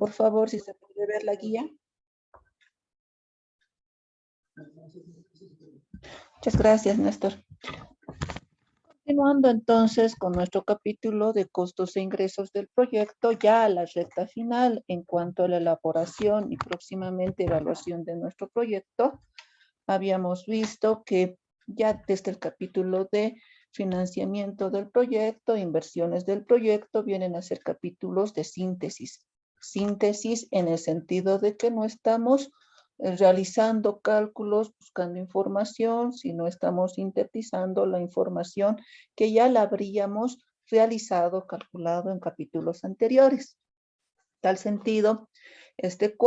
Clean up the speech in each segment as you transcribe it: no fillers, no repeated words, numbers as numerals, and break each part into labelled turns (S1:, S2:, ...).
S1: Por favor, si se puede ver la guía. Muchas gracias, Néstor. Continuando entonces con nuestro capítulo de costos e ingresos del proyecto, ya a la recta final en cuanto a la elaboración y próximamente evaluación de nuestro proyecto, habíamos visto que ya desde el capítulo de financiamiento del proyecto, inversiones del proyecto, vienen a ser capítulos de síntesis. Síntesis en el sentido de que no estamos realizando cálculos, buscando información, sino estamos sintetizando la información que ya la habríamos realizado, calculado en capítulos anteriores. En tal sentido, este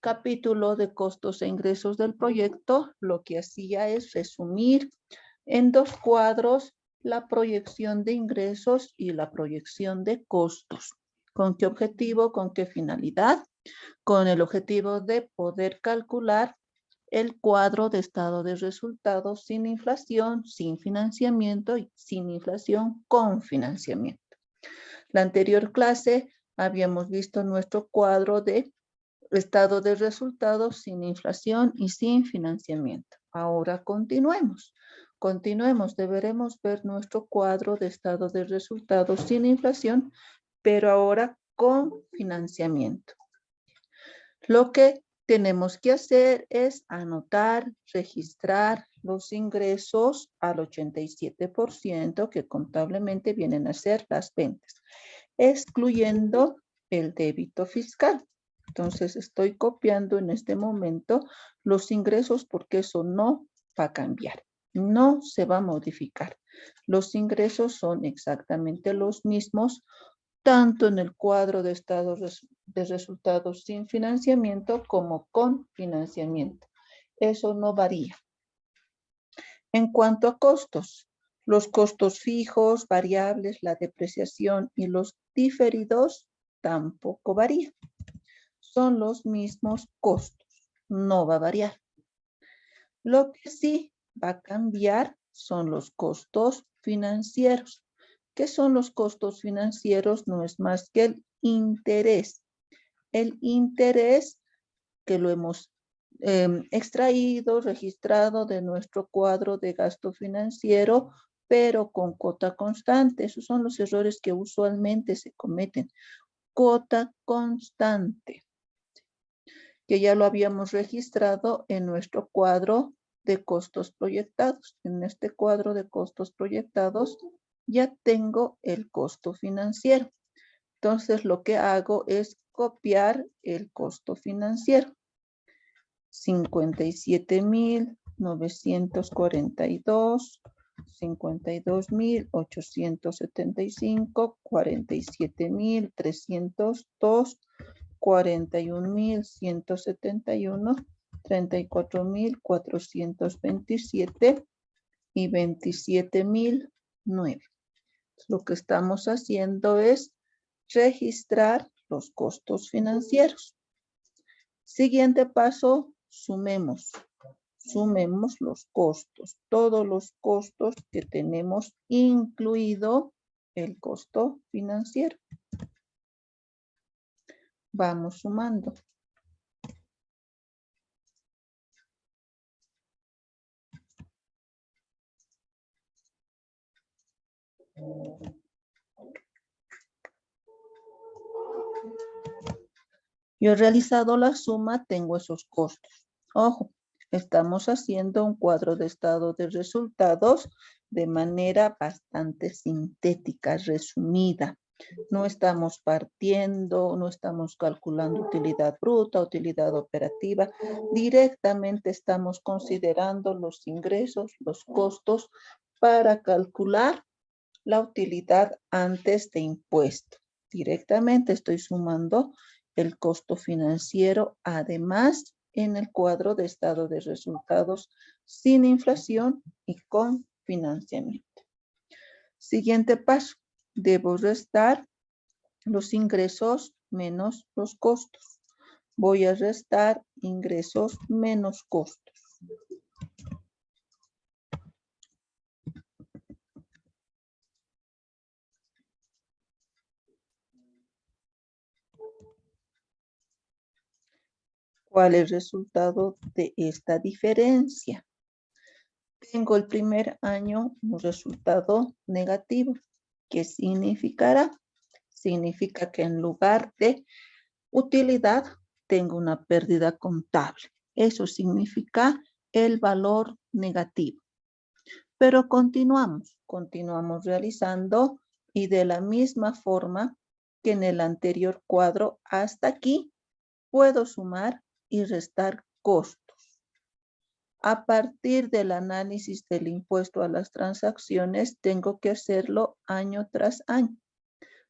S1: capítulo de costos e ingresos del proyecto, lo que hacía es resumir en 2 cuadros la proyección de ingresos y la proyección de costos. ¿Con qué objetivo? ¿Con qué finalidad? Con el objetivo de poder calcular el cuadro de estado de resultados sin inflación, sin financiamiento y sin inflación con financiamiento. La anterior clase habíamos visto nuestro cuadro de estado de resultados sin inflación y sin financiamiento. Ahora continuemos. Continuemos, deberemos ver nuestro cuadro de estado de resultados sin inflación, pero ahora con financiamiento. Lo que tenemos que hacer es anotar, registrar los ingresos al 87% que contablemente vienen a ser las ventas, excluyendo el débito fiscal. Entonces estoy copiando en este momento los ingresos porque eso no va a cambiar, no se va a modificar. Los ingresos son exactamente los mismos, tanto en el cuadro de estados de resultados sin financiamiento como con financiamiento. Eso no varía. En cuanto a costos, los costos fijos, variables, la depreciación y los diferidos tampoco varían. Son los mismos costos, no va a variar. Lo que sí va a cambiar son los costos financieros. ¿Qué son los costos financieros? No es más que el interés. El interés que lo hemos extraído, registrado de nuestro cuadro de gasto financiero, pero con cuota constante. Esos son los errores que usualmente se cometen. Cuota constante, que ya lo habíamos registrado en nuestro cuadro de costos proyectados. En este cuadro de costos proyectados ya tengo el costo financiero. Entonces lo que hago es copiar el costo financiero. 57,942, 52,875, 47,302, 41,171, 34,427 y 27,009. Lo que estamos haciendo es registrar los costos financieros. Siguiente paso, sumemos los costos, todos los costos que tenemos, incluido el costo financiero. Vamos sumando. Yo he realizado la suma, tengo esos costos. Ojo, estamos haciendo un cuadro de estado de resultados de manera bastante sintética, resumida. No estamos partiendo, no estamos calculando utilidad bruta, utilidad operativa. Directamente estamos considerando los ingresos, los costos para calcular la utilidad antes de impuesto. Directamente estoy sumando el costo financiero, además en el cuadro de estado de resultados sin inflación y con financiamiento. Siguiente paso, debo restar los ingresos menos los costos. Voy a restar ingresos menos costos. ¿Cuál es el resultado de esta diferencia? Tengo el primer año un resultado negativo. ¿Qué significará? Significa que en lugar de utilidad tengo una pérdida contable. Eso significa el valor negativo. Pero continuamos realizando y de la misma forma que en el anterior cuadro hasta aquí puedo sumar y restar costos. A partir del análisis del impuesto a las transacciones, tengo que hacerlo año tras año.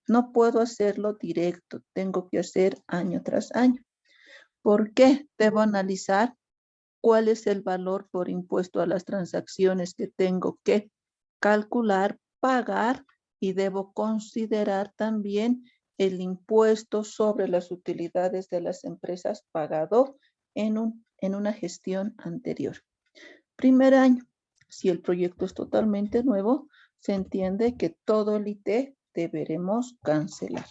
S1: No puedo hacerlo directo, tengo que hacer año tras año. ¿Por qué? Debo analizar cuál es el valor por impuesto a las transacciones que tengo que calcular, pagar y debo considerar también el impuesto sobre las utilidades de las empresas pagado en una gestión anterior. Primer año, si el proyecto es totalmente nuevo, se entiende que todo el IT deberemos cancelar.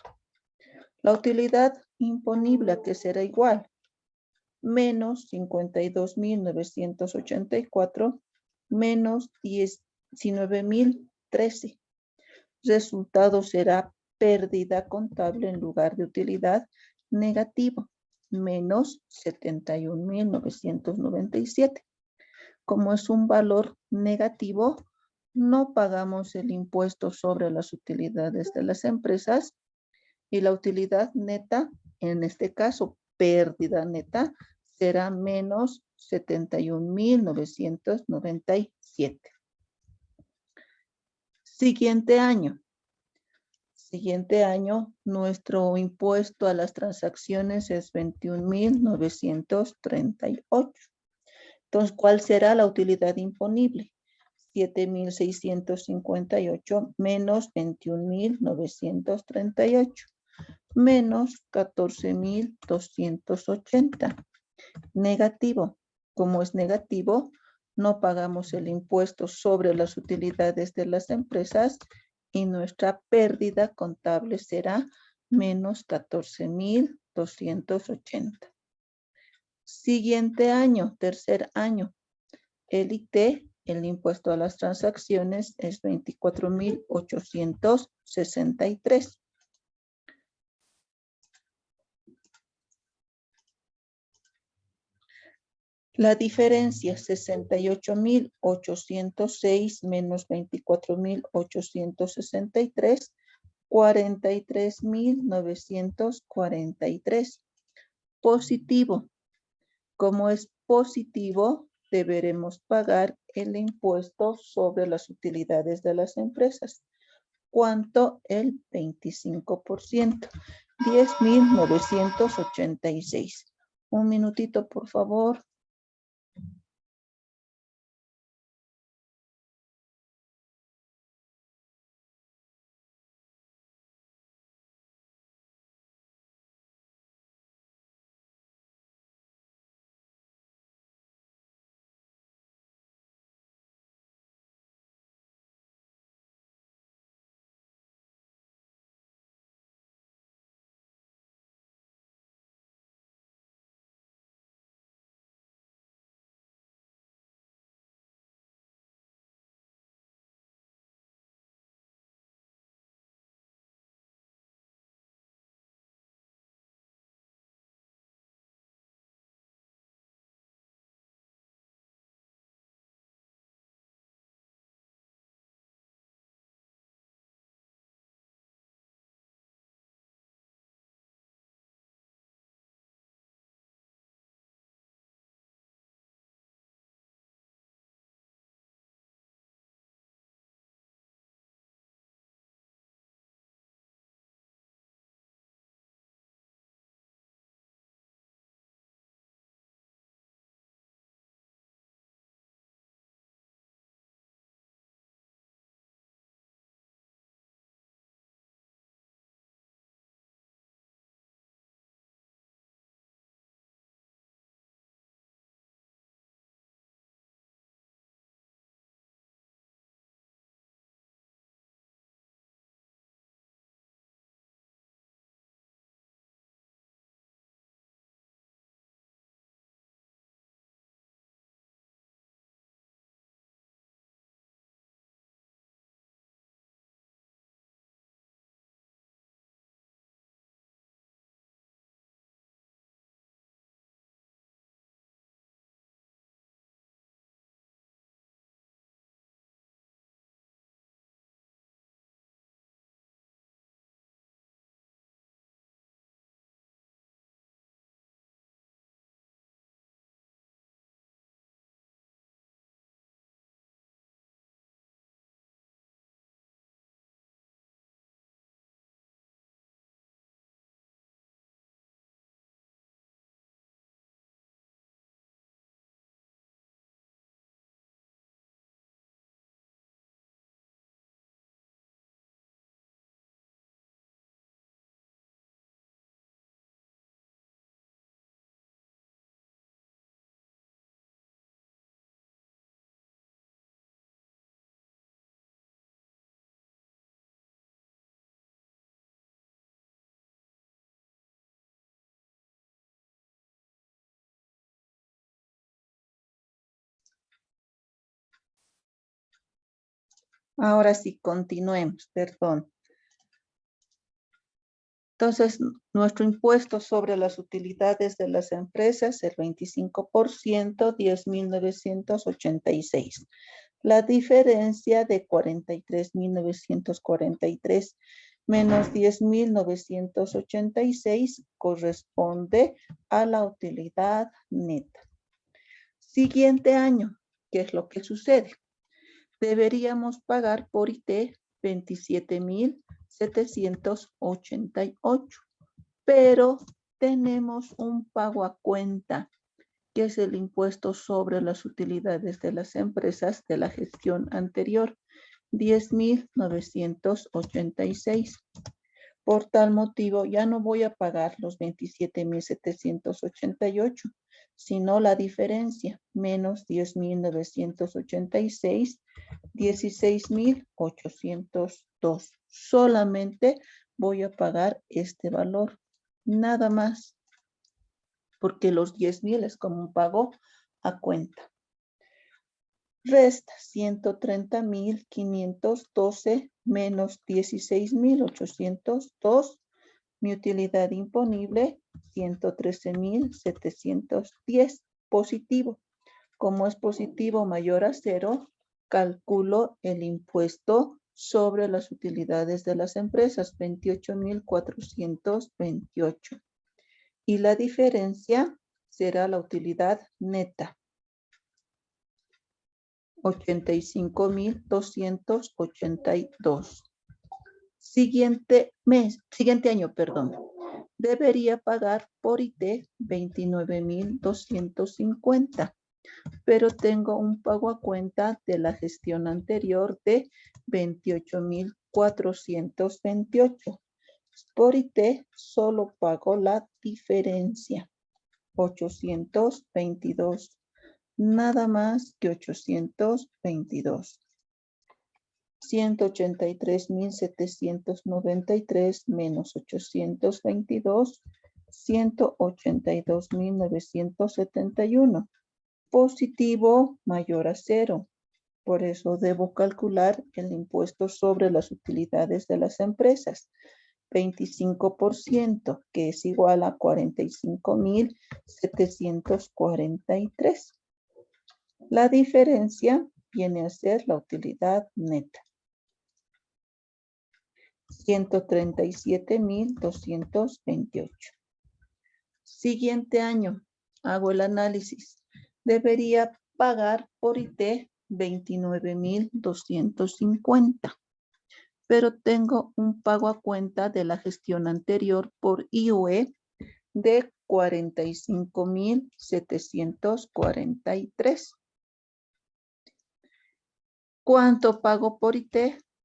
S1: La utilidad imponible, ¿a qué será igual? Menos 52.984 menos 19.013. Resultado será pérdida contable en lugar de utilidad negativo, menos 71.997. Como es un valor negativo, no pagamos el impuesto sobre las utilidades de las empresas y la utilidad neta, en este caso pérdida neta, será menos 71.997. Siguiente año, nuestro impuesto a las transacciones es 21.938. Entonces, ¿cuál será la utilidad imponible? 7.658 menos 21.938 menos 14.280. Negativo. Como es negativo, no pagamos el impuesto sobre las utilidades de las empresas y nuestra pérdida contable será menos 14.280. Siguiente año, tercer año, el IT, el impuesto a las transacciones, es 24.863. La diferencia, 68.806 menos 24.863, 43.943. Positivo. Como es positivo, deberemos pagar el impuesto sobre las utilidades de las empresas. ¿Cuánto? El 25%. 10.986. Un minutito, por favor. Ahora sí, continuemos, perdón. Entonces, nuestro impuesto sobre las utilidades de las empresas, el 25%, 10.986. La diferencia de 43.943 menos 10.986 corresponde a la utilidad neta. Siguiente año, ¿qué es lo que sucede? Deberíamos pagar por IT 27.788, pero tenemos un pago a cuenta, que es el impuesto sobre las utilidades de las empresas de la gestión anterior, 10.986. Por tal motivo, ya no voy a pagar los 27.788, sino la diferencia, menos 10.986, 16.802. Solamente voy a pagar este valor, nada más, porque los 10.000 es como un pago a cuenta. Resta 130.512 menos 16.802. Mi utilidad imponible, 113.710. Positivo. Como es positivo mayor a 0, calculo el impuesto sobre las utilidades de las empresas, 28.428. Y la diferencia será la utilidad neta, 85.282. Siguiente año, perdón. Debería pagar por IT 29.250, pero tengo un pago a cuenta de la gestión anterior de 28.428. Por IT solo pago la diferencia, 822. Nada más que 822. 183.793 menos 822, 182.971. Positivo mayor a 0. Por eso debo calcular el impuesto sobre las utilidades de las empresas. 25%, que es igual a 45.743. La diferencia viene a ser la utilidad neta, 137.228. Siguiente año, hago el análisis. Debería pagar por IT 29.250, pero tengo un pago a cuenta de la gestión anterior por IUE de 45.743. ¿Cuánto pago por IT?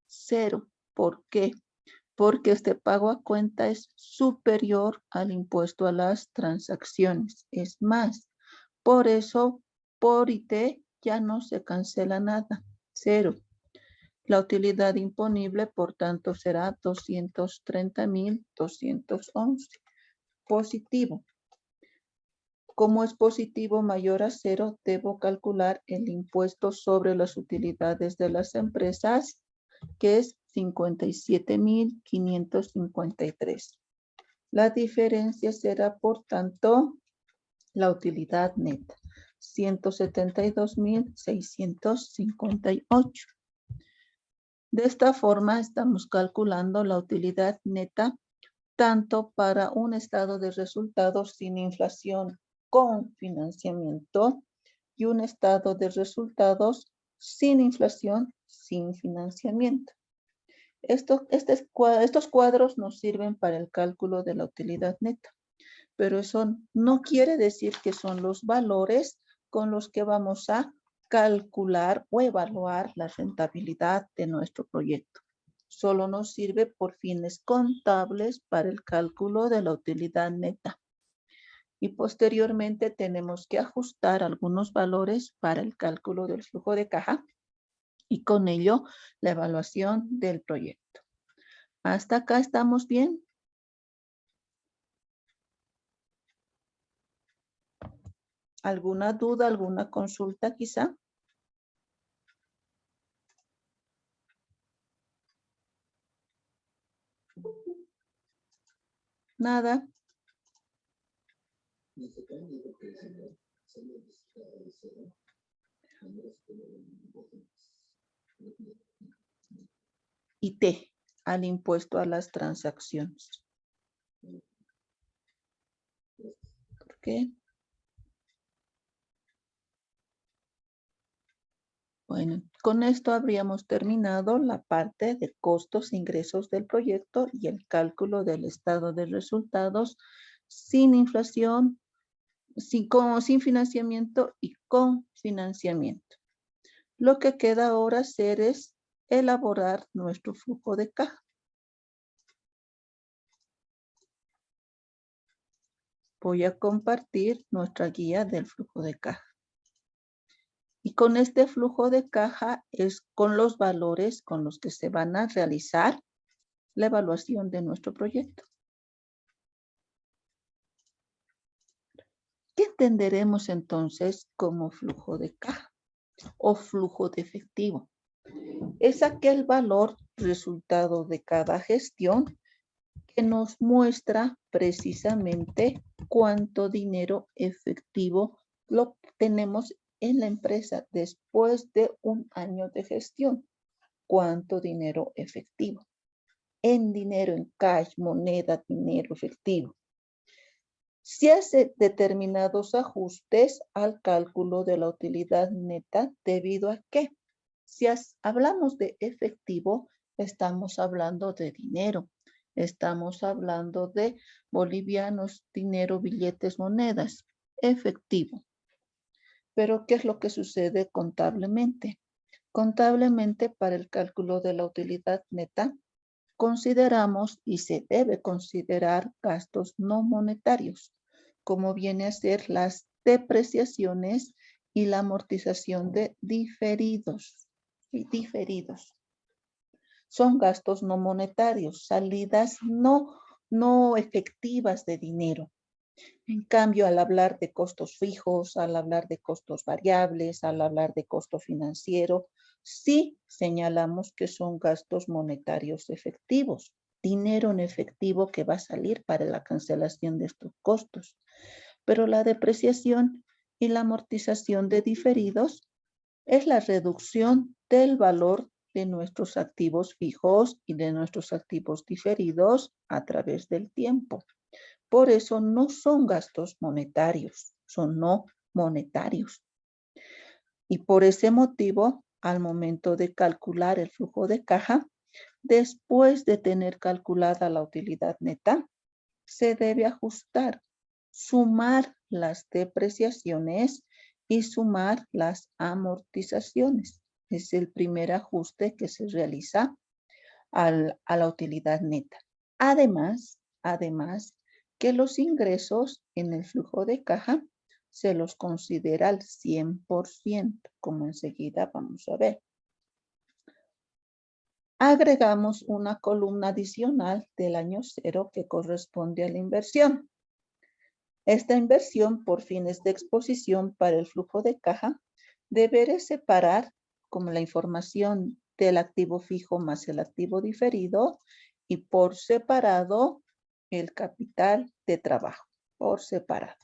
S1: 0. ¿Por qué? Porque este pago a cuenta es superior al impuesto a las transacciones. Es más, por eso por IT ya no se cancela nada. 0. La utilidad imponible, por tanto, será 230.211. Positivo. Como es positivo mayor a 0, debo calcular el impuesto sobre las utilidades de las empresas, que es 57.553. La diferencia será, por tanto, la utilidad neta, 172.658. De esta forma, estamos calculando la utilidad neta tanto para un estado de resultados sin inflación con financiamiento y un estado de resultados sin inflación sin financiamiento. Estos cuadros nos sirven para el cálculo de la utilidad neta, pero eso no quiere decir que son los valores con los que vamos a calcular o evaluar la rentabilidad de nuestro proyecto. Solo nos sirve por fines contables para el cálculo de la utilidad neta. Y posteriormente tenemos que ajustar algunos valores para el cálculo del flujo de caja y con ello la evaluación del proyecto. ¿Hasta acá estamos bien? ¿Alguna duda, alguna consulta quizá? Nada. Y T, al impuesto a las transacciones. ¿Por qué? Bueno, con esto habríamos terminado la parte de costos e ingresos del proyecto y el cálculo del estado de resultados sin inflación, sin financiamiento y con financiamiento. Lo que queda ahora hacer es elaborar nuestro flujo de caja. Voy a compartir nuestra guía del flujo de caja. Y con este flujo de caja es con los valores con los que se van a realizar la evaluación de nuestro proyecto. ¿Qué entenderemos entonces como flujo de caja o flujo de efectivo? Es aquel valor resultado de cada gestión que nos muestra precisamente cuánto dinero efectivo lo tenemos en la empresa después de un año de gestión. ¿Cuánto dinero efectivo? En dinero, en cash, moneda, dinero efectivo. Se hace determinados ajustes al cálculo de la utilidad neta debido a que si hablamos de efectivo, estamos hablando de dinero. Estamos hablando de bolivianos, dinero, billetes, monedas, efectivo. Pero, ¿qué es lo que sucede contablemente? Contablemente, para el cálculo de la utilidad neta, consideramos y se debe considerar gastos no monetarios, como viene a ser las depreciaciones y la amortización de diferidos. Son gastos no monetarios, salidas no efectivas de dinero. En cambio, al hablar de costos fijos, al hablar de costos variables, al hablar de costo financiero, sí señalamos que son gastos monetarios efectivos, dinero en efectivo que va a salir para la cancelación de estos costos. Pero la depreciación y la amortización de diferidos es la reducción del valor de nuestros activos fijos y de nuestros activos diferidos a través del tiempo. Por eso no son gastos monetarios, son no monetarios. Y por ese motivo, al momento de calcular el flujo de caja, después de tener calculada la utilidad neta, se debe ajustar, sumar las depreciaciones y sumar las amortizaciones. Es el primer ajuste que se realiza a la utilidad neta. Además, que los ingresos en el flujo de caja se los considera al 100%, como enseguida vamos a ver. Agregamos una columna adicional del año 0 que corresponde a la inversión. Esta inversión, por fines de exposición para el flujo de caja, deberá separar como la información del activo fijo más el activo diferido y por separado el capital de trabajo, por separado.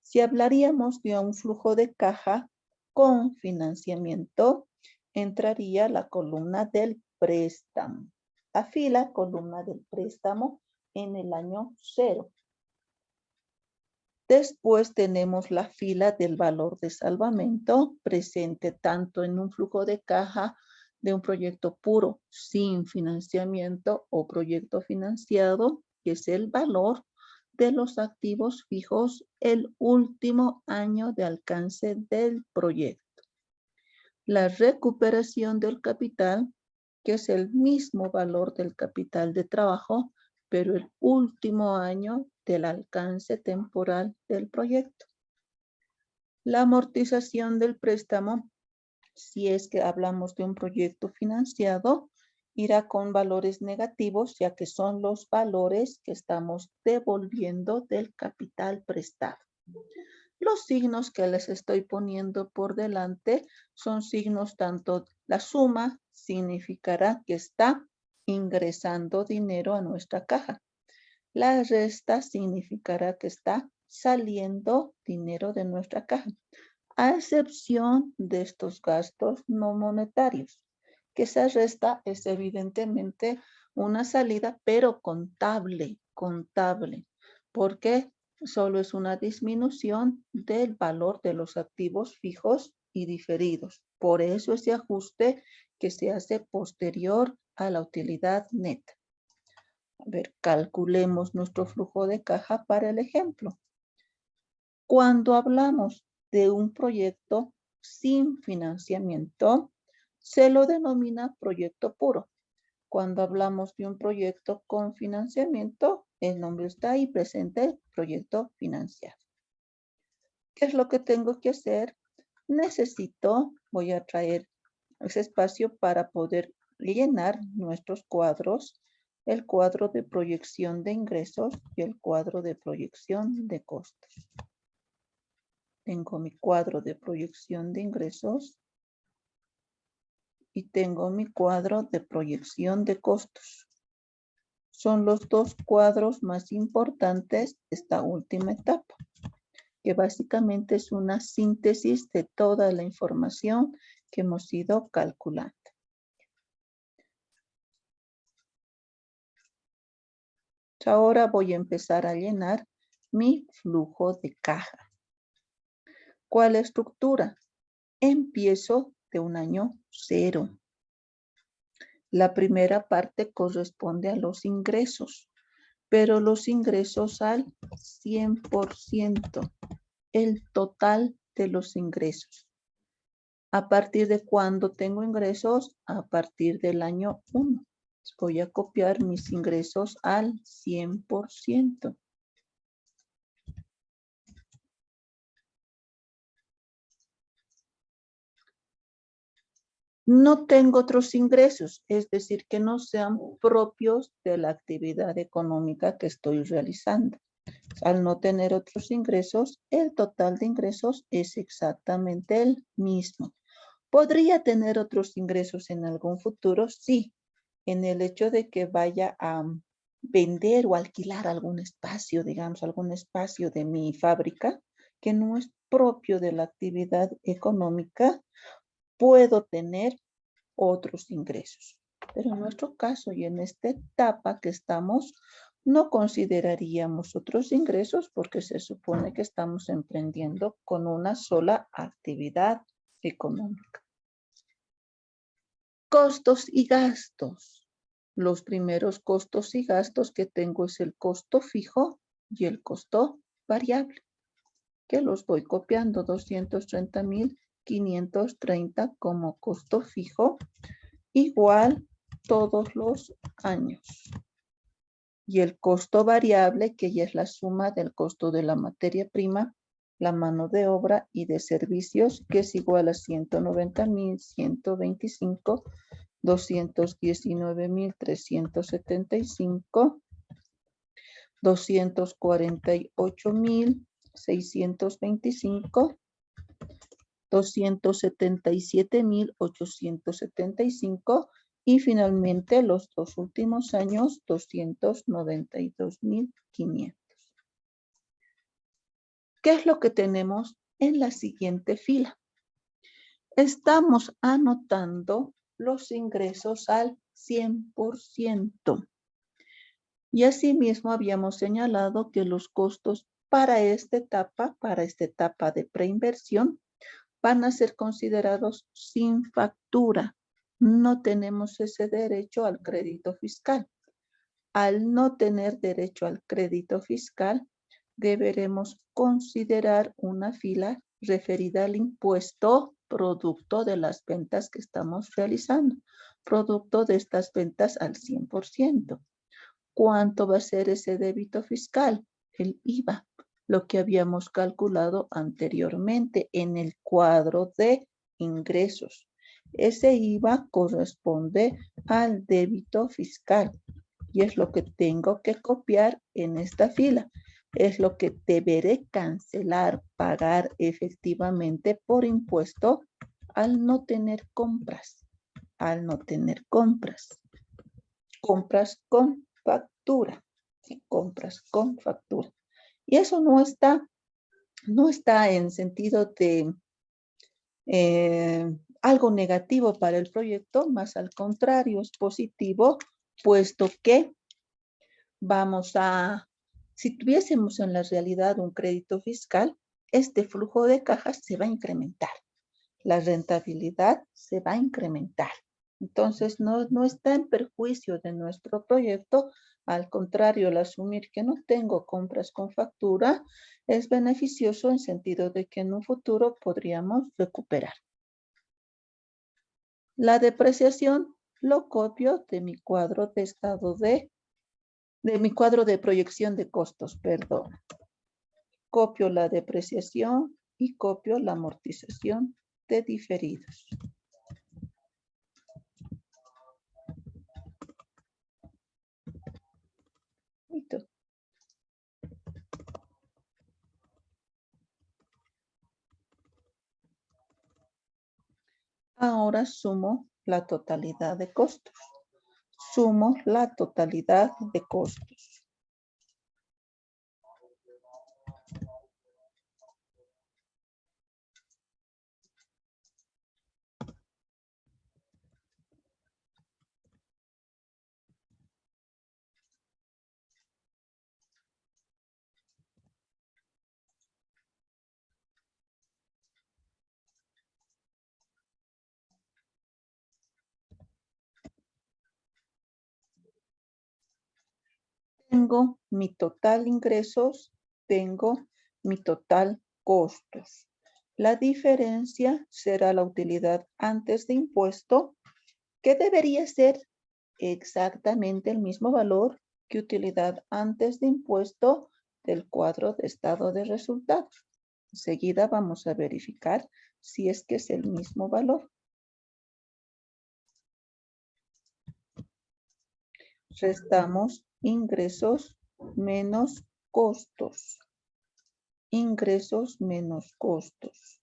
S1: Si hablaríamos de un flujo de caja con financiamiento, entraría la columna del préstamo. La fila, columna del préstamo en el año 0. Después tenemos la fila del valor de salvamento presente tanto en un flujo de caja de un proyecto puro sin financiamiento o proyecto financiado, que es el valor de los activos fijos el último año de alcance del proyecto. La recuperación del capital, que es el mismo valor del capital de trabajo, pero el último año del alcance temporal del proyecto. La amortización del préstamo, si es que hablamos de un proyecto financiado, irá con valores negativos, ya que son los valores que estamos devolviendo del capital prestado. Los signos que les estoy poniendo por delante son signos tanto, la suma significará que está ingresando dinero a nuestra caja. La resta significará que está saliendo dinero de nuestra caja, a excepción de estos gastos no monetarios, que esa resta es evidentemente una salida, pero contable, porque solo es una disminución del valor de los activos fijos y diferidos. Por eso ese ajuste que se hace posterior a la utilidad neta. A ver, calculemos nuestro flujo de caja para el ejemplo. Cuando hablamos de un proyecto sin financiamiento, se lo denomina proyecto puro. Cuando hablamos de un proyecto con financiamiento, el nombre está ahí presente, proyecto financiado. ¿Qué es lo que tengo que hacer? Voy a traer ese espacio para poder llenar nuestros cuadros, el cuadro de proyección de ingresos y el cuadro de proyección de costos. Tengo mi cuadro de proyección de ingresos y tengo mi cuadro de proyección de costos. Son los dos cuadros más importantes de esta última etapa, que básicamente es una síntesis de toda la información que hemos ido calculando. Ahora voy a empezar a llenar mi flujo de caja. ¿Cuál estructura? Empiezo de un año cero. La primera parte corresponde a los ingresos, pero los ingresos al 100%, el total de los ingresos. ¿A partir de cuándo tengo ingresos? A partir del año 1. Voy a copiar mis ingresos al 100%. No tengo otros ingresos, es decir, que no sean propios de la actividad económica que estoy realizando. Al no tener otros ingresos, el total de ingresos es exactamente el mismo. ¿Podría tener otros ingresos en algún futuro? Sí, en el hecho de que vaya a vender o alquilar algún espacio, digamos, algún espacio de mi fábrica que no es propio de la actividad económica, puedo tener otros ingresos. Pero en nuestro caso y en esta etapa que estamos, no consideraríamos otros ingresos porque se supone que estamos emprendiendo con una sola actividad económica. Costos y gastos. Los primeros costos y gastos que tengo es el costo fijo y el costo variable, que los voy copiando. 230,530 como costo fijo, igual todos los años. Y el costo variable, que ya es la suma del costo de la materia prima, la mano de obra y de servicios, que es igual a 190,125, 219,375, 248,625, 277,875 y finalmente los dos últimos años 292,500. ¿Qué es lo que tenemos en la siguiente fila? Estamos anotando los ingresos al 100%. Y asimismo habíamos señalado que los costos para esta etapa de preinversión, van a ser considerados sin factura. No tenemos ese derecho al crédito fiscal. Al no tener derecho al crédito fiscal, deberemos considerar una fila referida al impuesto producto de las ventas que estamos realizando, producto de estas ventas al 100%. ¿Cuánto va a ser ese débito fiscal? El IVA, lo que habíamos calculado anteriormente en el cuadro de ingresos. Ese IVA corresponde al débito fiscal y es lo que tengo que copiar en esta fila. Es lo que deberé cancelar, pagar efectivamente por impuesto al no tener compras. Al no tener compras. Compras con factura. compras con factura. Y eso no está en sentido de algo negativo para el proyecto, más al contrario, es positivo, puesto que si tuviésemos en la realidad un crédito fiscal, este flujo de cajas se va a incrementar, la rentabilidad se va a incrementar. Entonces, no está en perjuicio de nuestro proyecto. Al contrario, al asumir que no tengo compras con factura, es beneficioso en sentido de que en un futuro podríamos recuperar. La depreciación lo copio de mi cuadro de estado de mi cuadro de proyección de costos, perdón. Copio la depreciación y copio la amortización de diferidos. Listo. Ahora sumo la totalidad de costos. Sumo la totalidad de costos. Tengo mi total ingresos, tengo mi total costos. La diferencia será la utilidad antes de impuesto, que debería ser exactamente el mismo valor que utilidad antes de impuesto del cuadro de estado de resultados. Enseguida vamos a verificar si es que es el mismo valor. Restamos ingresos menos costos. Ingresos menos costos.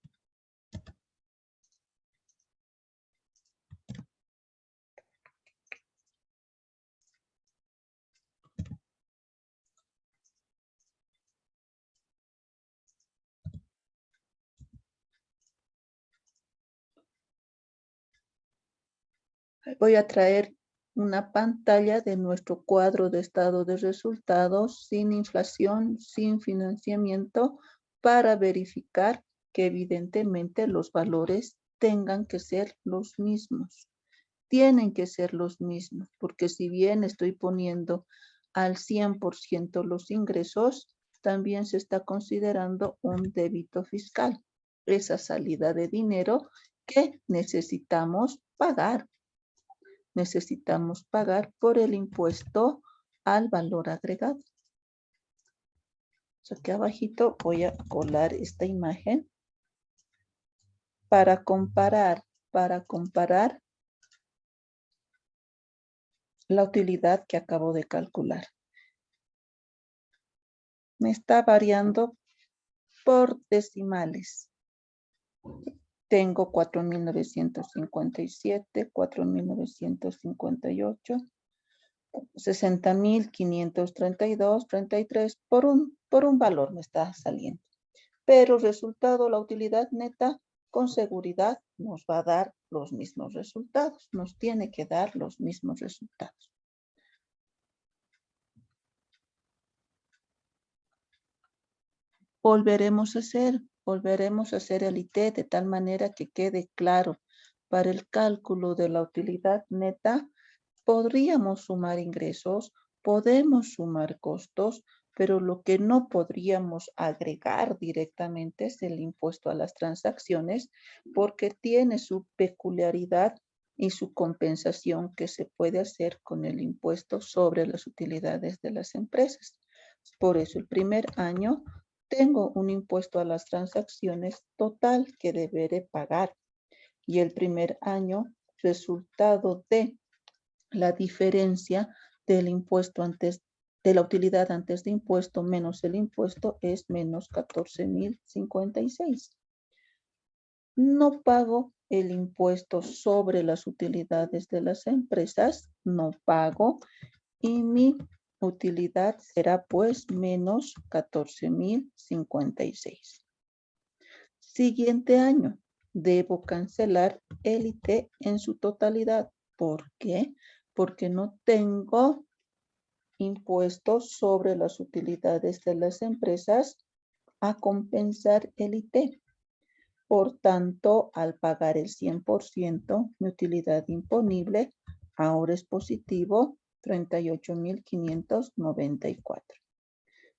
S1: Voy a traer una pantalla de nuestro cuadro de estado de resultados sin inflación, sin financiamiento, para verificar que evidentemente los valores tengan que ser los mismos. Tienen que ser los mismos, porque si bien estoy poniendo al 100% los ingresos, también se está considerando un débito fiscal, esa salida de dinero que necesitamos pagar. Necesitamos pagar por el impuesto al valor agregado. Aquí abajito voy a colar esta imagen para comparar la utilidad que acabo de calcular. Me está variando por decimales. Tengo 4.957, 4.958, 60.532, 33, por un valor me está saliendo. Pero resultado, la utilidad neta, con seguridad nos va a dar los mismos resultados. Nos tiene que dar los mismos resultados. Volveremos a hacer el IT de tal manera que quede claro. Para el cálculo de la utilidad neta, podríamos sumar ingresos, podemos sumar costos, pero lo que no podríamos agregar directamente es el impuesto a las transacciones, porque tiene su peculiaridad y su compensación que se puede hacer con el impuesto sobre las utilidades de las empresas. Por eso el primer año tengo un impuesto a las transacciones total que deberé pagar. Y el primer año, resultado de la diferencia del impuesto antes de la utilidad antes de impuesto menos el impuesto es menos 14.056. No pago el impuesto sobre las utilidades de las empresas, no pago, y mi utilidad será pues menos 14.056. Siguiente año, debo cancelar el IT en su totalidad. ¿Por qué? Porque no tengo impuestos sobre las utilidades de las empresas a compensar el IT. Por tanto, al pagar el 100%, mi utilidad imponible ahora es positivo 38.594.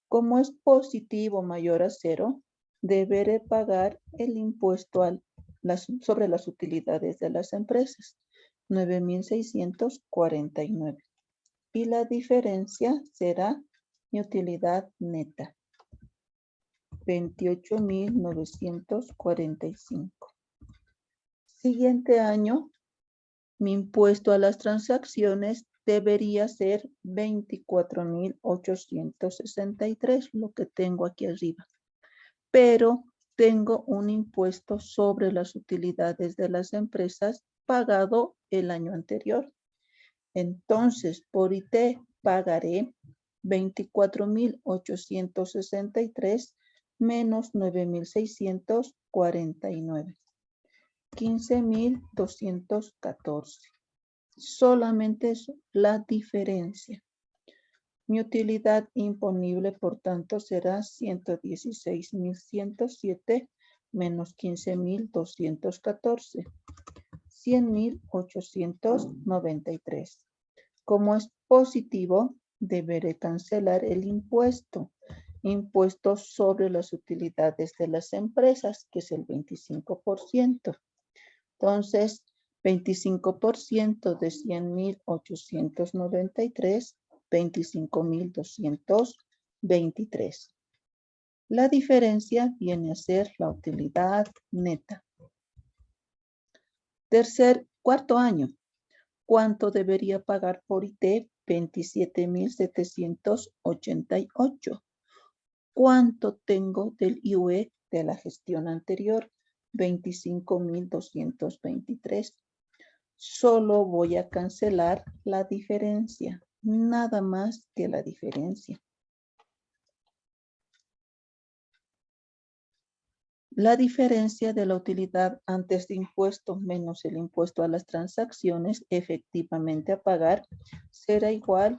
S1: Como es positivo mayor a cero, deberé pagar el impuesto sobre las utilidades de las empresas, 9.649. Y la diferencia será mi utilidad neta, 28.945. Siguiente año, mi impuesto a las transacciones debería ser 24.863, lo que tengo aquí arriba. Pero tengo un impuesto sobre las utilidades de las empresas pagado el año anterior. Entonces, por IT pagaré 24.863 menos 9.649. 15.214. Solamente eso, la diferencia. Mi utilidad imponible, por tanto, será 116.107 menos 15.214. 100.893. Como es positivo, deberé cancelar el impuesto. Impuesto sobre las utilidades de las empresas, que es el 25%. Entonces, 25% de 100.893, 25.223. La diferencia viene a ser la utilidad neta. Cuarto año. ¿Cuánto debería pagar por IT? 27.788. ¿Cuánto tengo del IUE de la gestión anterior? 25.223. Solo voy a cancelar la diferencia, nada más que la diferencia. La diferencia de la utilidad antes de impuesto menos el impuesto a las transacciones efectivamente a pagar será igual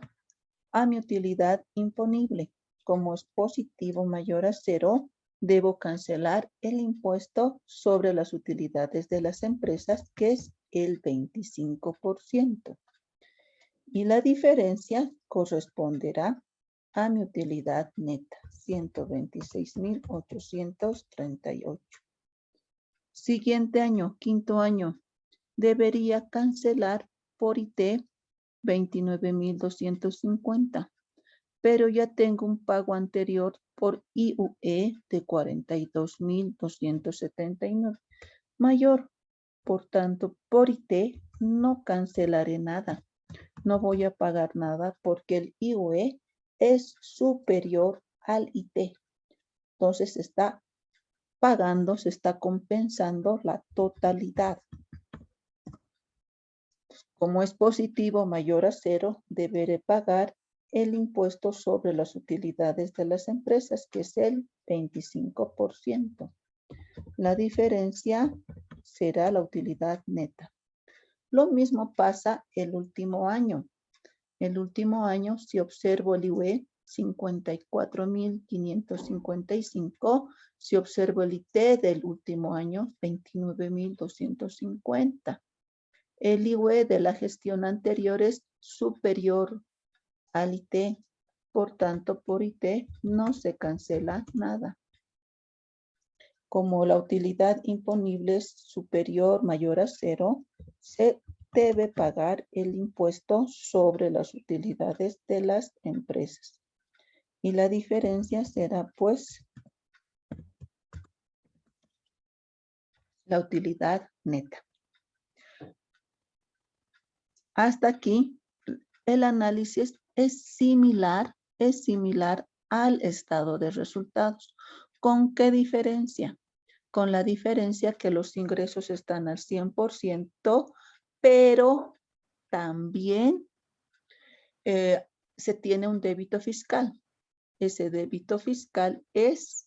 S1: a mi utilidad imponible. Como es positivo mayor a cero, debo cancelar el impuesto sobre las utilidades de las empresas, que es el 25%. Y la diferencia corresponderá a mi utilidad neta, 126.838. Siguiente año, quinto año, debería cancelar por IT 29.250. Pero ya tengo un pago anterior por IUE de 42.279 mayor. Por tanto, por IT no cancelaré nada. No voy a pagar nada porque el IUE es superior al IT. Entonces se está pagando, se está compensando la totalidad. Como es positivo mayor a cero, deberé pagar el impuesto sobre las utilidades de las empresas, que es el 25%. La diferencia será la utilidad neta. Lo mismo pasa el último año. El último año, si observo el IUE, 54.555. Si observo el IT del último año, 29.250. El IUE de la gestión anterior es superior al IT. Por tanto, por IT no se cancela nada. Como la utilidad imponible es superior, mayor a cero, se debe pagar el impuesto sobre las utilidades de las empresas. Y la diferencia será, pues, la utilidad neta. Hasta aquí, el análisis es similar al estado de resultados. ¿Con qué diferencia? Con la diferencia que los ingresos están al 100%, pero también se tiene un débito fiscal. Ese débito fiscal es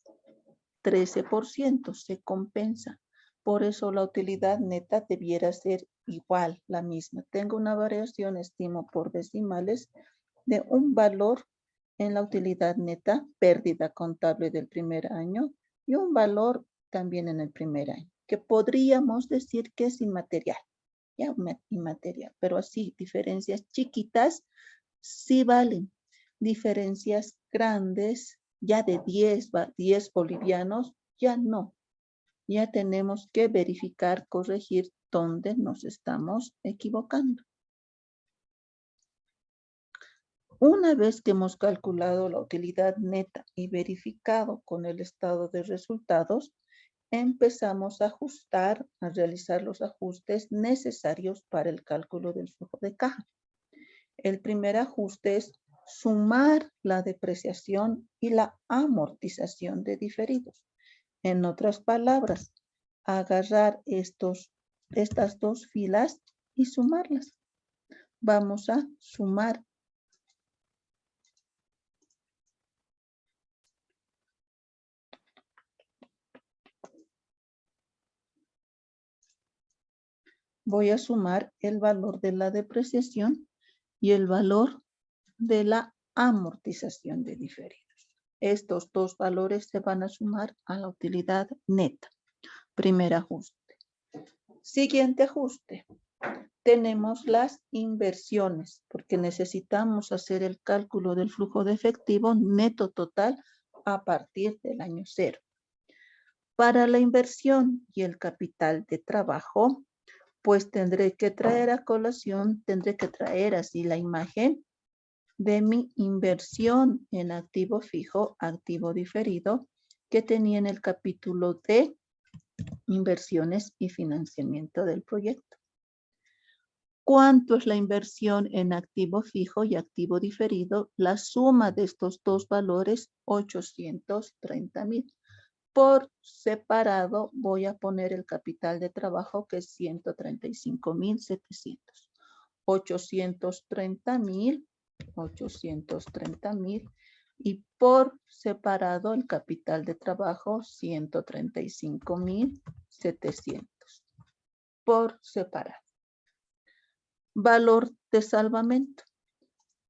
S1: 13%, se compensa. Por eso la utilidad neta debiera ser igual, la misma. Tengo una variación, estimo por decimales, de un valor en la utilidad neta, pérdida contable del primer año, y un valor también en el primer año, que podríamos decir que es inmaterial, ya inmaterial, pero así, diferencias chiquitas sí valen. Diferencias grandes, ya de 10 bolivianos, ya no. Ya tenemos que verificar, corregir dónde nos estamos equivocando. Una vez que hemos calculado la utilidad neta y verificado con el estado de resultados, empezamos a ajustar, a realizar los ajustes necesarios para el cálculo del flujo de caja. El primer ajuste es sumar la depreciación y la amortización de diferidos. En otras palabras, agarrar estas dos filas y sumarlas. Vamos a sumar. Voy a sumar el valor de la depreciación y el valor de la amortización de diferidos. Estos dos valores se van a sumar a la utilidad neta. Primer ajuste. Siguiente ajuste. Tenemos las inversiones, porque necesitamos hacer el cálculo del flujo de efectivo neto total a partir del año 0. Para la inversión y el capital de trabajo, pues tendré que traer a colación, tendré que traer así la imagen de mi inversión en activo fijo, activo diferido, que tenía en el capítulo de inversiones y financiamiento del proyecto. ¿Cuánto es la inversión en activo fijo y activo diferido? La suma de estos dos valores, 830,000. Por separado voy a poner el capital de trabajo, que es 135,700. 830,000 y por separado el capital de trabajo 135,700 por separado. Valor de salvamento.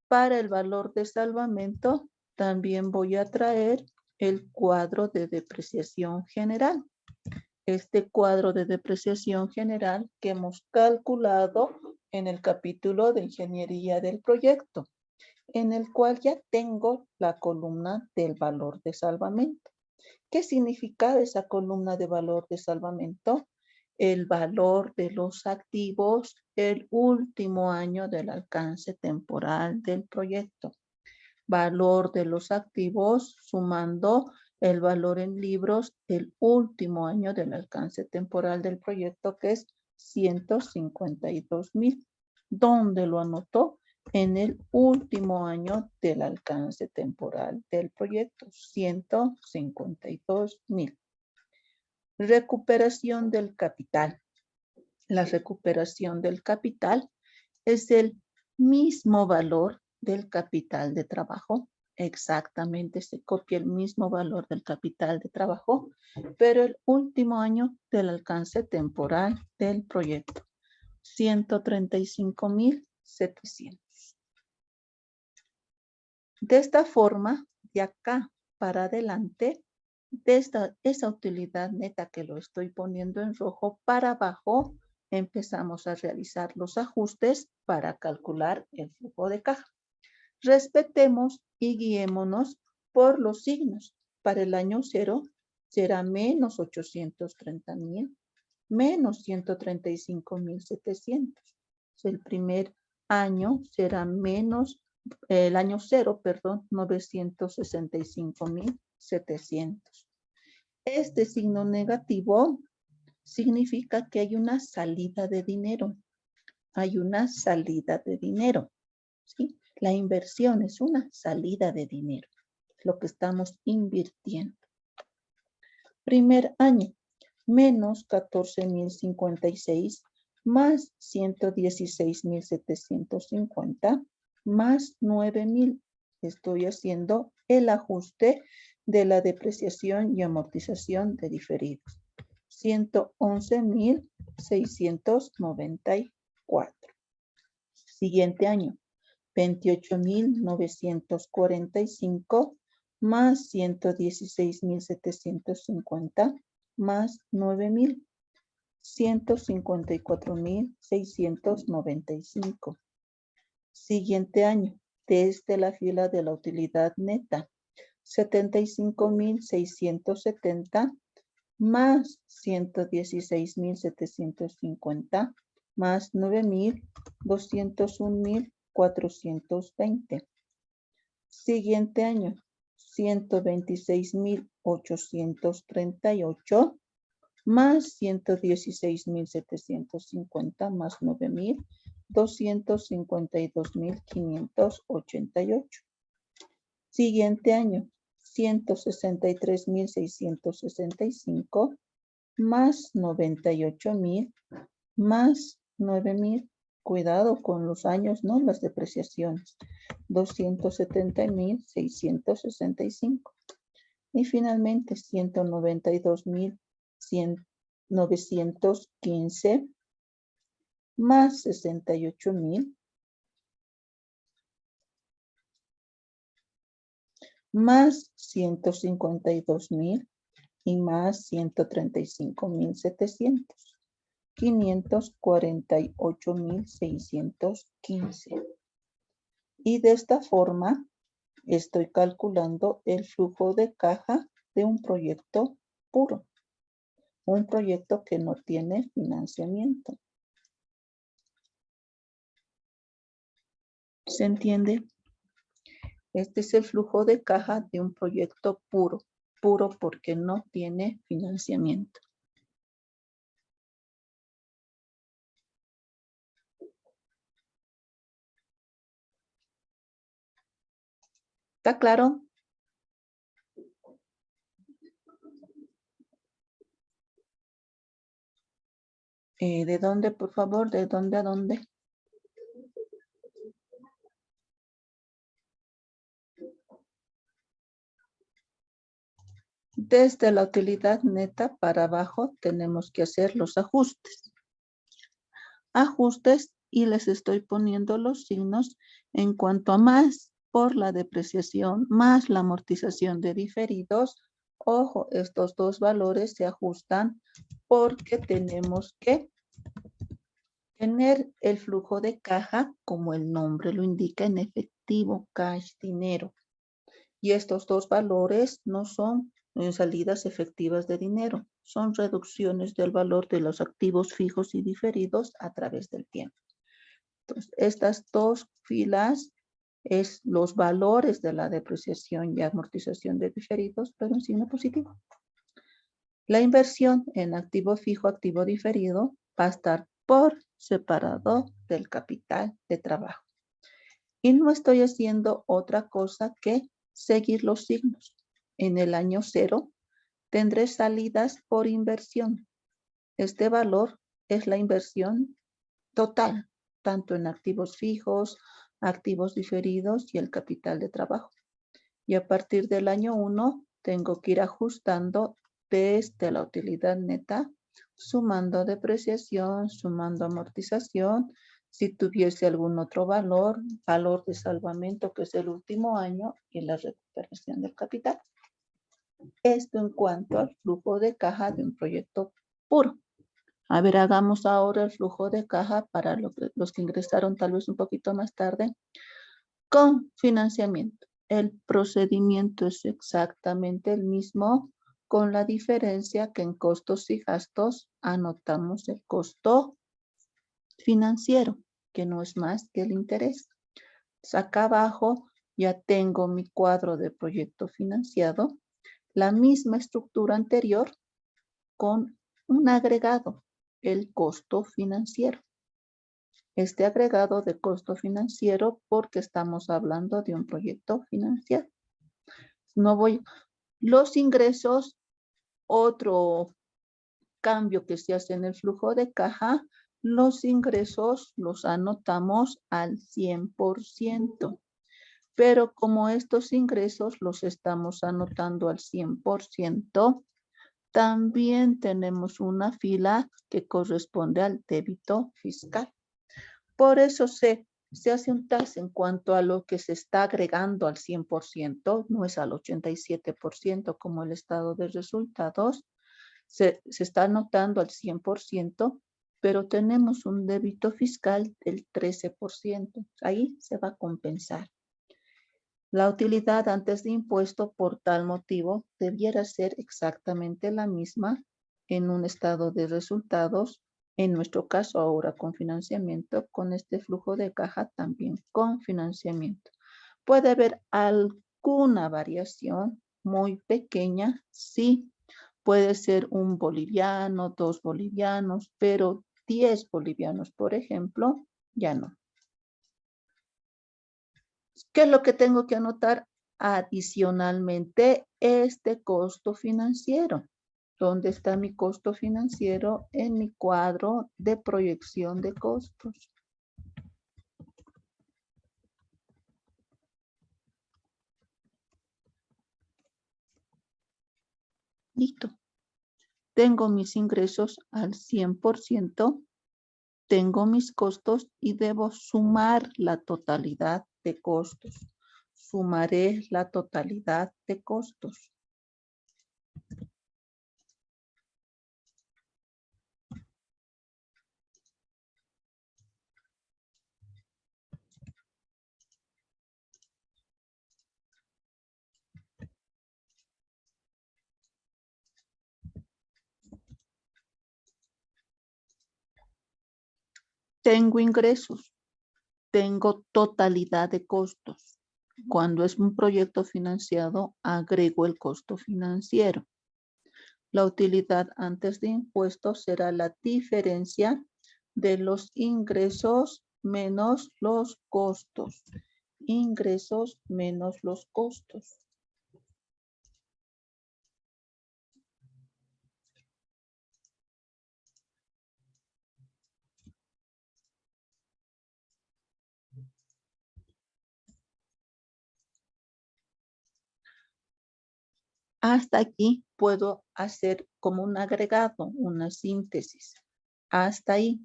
S1: Para el valor de salvamento también voy a traer el cuadro de depreciación general. Este cuadro de depreciación general que hemos calculado en el capítulo de ingeniería del proyecto, en el cual ya tengo la columna del valor de salvamento. ¿Qué significa esa columna de valor de salvamento? El valor de los activos el último año del alcance temporal del proyecto. Valor de los activos sumando el valor en libros el último año del alcance temporal del proyecto, que es 152,000. ¿Dónde lo anotó? En el último año del alcance temporal del proyecto, 152,000. Recuperación del capital. La recuperación del capital es el mismo valor del capital de trabajo. Exactamente, se copia el mismo valor del capital de trabajo, pero el último año del alcance temporal del proyecto, 135,700. De esta forma, de acá para adelante, de esa utilidad neta que lo estoy poniendo en rojo para abajo, empezamos a realizar los ajustes para calcular el flujo de caja. Respetemos y guiémonos por los signos. Para el año 0 será menos 830,000, menos 135,700. El primer año será menos, el año 0, perdón, 965,700. Este signo negativo significa que hay una salida de dinero. Hay una salida de dinero, ¿sí? La inversión es una salida de dinero, lo que estamos invirtiendo. Primer año, menos 14,056 más 116,750 más 9,000. Estoy haciendo el ajuste de la depreciación y amortización de diferidos. 111,694. Siguiente año, 28,945 más 116,750 más 9,000. 154,695. Siguiente año, desde la fila de la utilidad neta, 75,670 más 116,750 más 9,000, 201,420. Siguiente año, 126,838 más 116,750 más 9,000, 252,588. Siguiente año, 163,665 más 98,000 más 9,000. Cuidado con los años, no las depreciaciones. 270,665. Y finalmente 192,915 más 68,000 más 152,000 y más 135,700. 548,615. Y de esta forma estoy calculando el flujo de caja de un proyecto puro. Un proyecto que no tiene financiamiento. ¿Se entiende? Este es el flujo de caja de un proyecto puro. Puro porque no tiene financiamiento. ¿Está claro? ¿De dónde, por favor? ¿De dónde a dónde? Desde la utilidad neta para abajo tenemos que hacer los ajustes. Ajustes y les estoy poniendo los signos en cuanto a más por la depreciación más la amortización de diferidos. Ojo, estos dos valores se ajustan porque tenemos que tener el flujo de caja, como el nombre lo indica, en efectivo, cash, dinero. Y estos dos valores no son salidas efectivas de dinero, son reducciones del valor de los activos fijos y diferidos a través del tiempo. Entonces, estas dos filas es los valores de la depreciación y amortización de diferidos, pero en signo positivo. La inversión en activo fijo, activo diferido, va a estar por separado del capital de trabajo. Y no estoy haciendo otra cosa que seguir los signos. En el año 0 tendré salidas por inversión. Este valor es la inversión total, tanto en activos fijos, activos diferidos y el capital de trabajo. Y a partir del año 1 tengo que ir ajustando desde la utilidad neta, sumando depreciación, sumando amortización. Si tuviese algún otro valor, valor de salvamento, que es el último año, y la recuperación del capital. Esto en cuanto al flujo de caja de un proyecto puro. A ver, hagamos ahora el flujo de caja para los que ingresaron tal vez un poquito más tarde con financiamiento. El procedimiento es exactamente el mismo, con la diferencia que en costos y gastos anotamos el costo financiero, que no es más que el interés. Entonces, acá abajo ya tengo mi cuadro de proyecto financiado, la misma estructura anterior con un agregado, el costo financiero. Este agregado de costo financiero porque estamos hablando de un proyecto financiero. No voy, los ingresos, otro cambio que se hace en el flujo de caja, Los ingresos los anotamos al 100%. Pero como estos ingresos los estamos anotando al 100%, también tenemos una fila que corresponde al débito fiscal. Por eso se hace un TAS en cuanto a lo que se está agregando al 100%, no es al 87% como el estado de resultados. Se está anotando al 100%, pero tenemos un débito fiscal del 13%. Ahí se va a compensar. La utilidad antes de impuesto por tal motivo debiera ser exactamente la misma en un estado de resultados, en nuestro caso ahora con financiamiento, con este flujo de caja también con financiamiento. Puede haber alguna variación muy pequeña, sí, puede ser un boliviano, 2 bolivianos, pero 10 bolivianos, por ejemplo, ya no. ¿Qué es lo que tengo que anotar? Adicionalmente, este costo financiero. ¿Dónde está mi costo financiero? En mi cuadro de proyección de costos. Listo. Tengo mis ingresos al 100%, tengo mis costos y debo sumar la totalidad de costos. Sumaré la totalidad de costos. Tengo ingresos, tengo totalidad de costos. Cuando es un proyecto financiado, agrego el costo financiero. La utilidad antes de impuestos será la diferencia de los ingresos menos los costos. Ingresos menos los costos. Hasta aquí puedo hacer como un agregado, una síntesis. Hasta ahí.